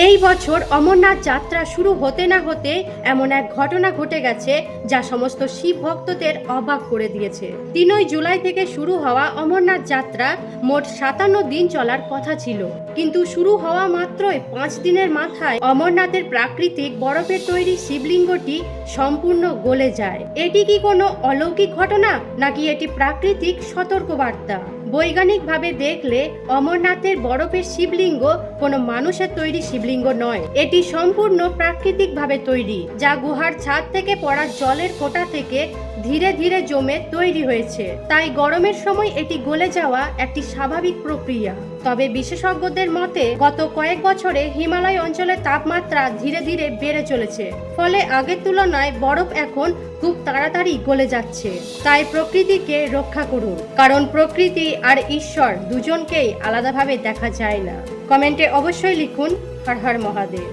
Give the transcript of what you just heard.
এই বছর অমরনাথ যাত্রা শুরু হতে না হতে এমন এক ঘটনা ঘটে গেছে যা সমস্ত শিব ভক্তদের অবাক করে দিয়েছে। 3 জুলাই থেকে শুরু হওয়া অমরনাথ যাত্রা মোট 57 দিন চলার কথা ছিল, কিন্তু শুরু হওয়া মাত্রই 5 দিনের মাথায় অমরনাথের প্রাকৃতিক বরফের তৈরি শিবলিঙ্গটি সম্পূর্ণ গলে যায়। এটি কি কোনো অলৌকিক ঘটনা, নাকি এটি প্রাকৃতিক সতর্কবার্তা? বৈজ্ঞানিকভাবে দেখলে অমরনাথের বরফের শিবলিঙ্গ কোনো মানুষের তৈরি শিবলিঙ্গ নয়। এটি সম্পূর্ণ প্রাকৃতিকভাবে তৈরি, যা গুহার ছাদ থেকে পড়া জলের ফোঁটা থেকে ধীরে ধীরে জমে তৈরি হয়েছে। তাই গরমের সময় এটি গলে যাওয়া একটি স্বাভাবিক প্রক্রিয়া। তবে বিশেষজ্ঞদের মতে গত কয়েক বছরে হিমালয় অঞ্চলের তাপমাত্রা ধীরে ধীরে বেড়ে চলেছে, ফলে আগের তুলনায় বরফ এখন খুব তাড়াতাড়ি গলে যাচ্ছে। তাই প্রকৃতিকে রক্ষা করুন, কারণ প্রকৃতি আর ঈশ্বর দুজনকেই আলাদাভাবে দেখা যায় না। কমেন্টে অবশ্যই লিখুন হর হর মহাদেব।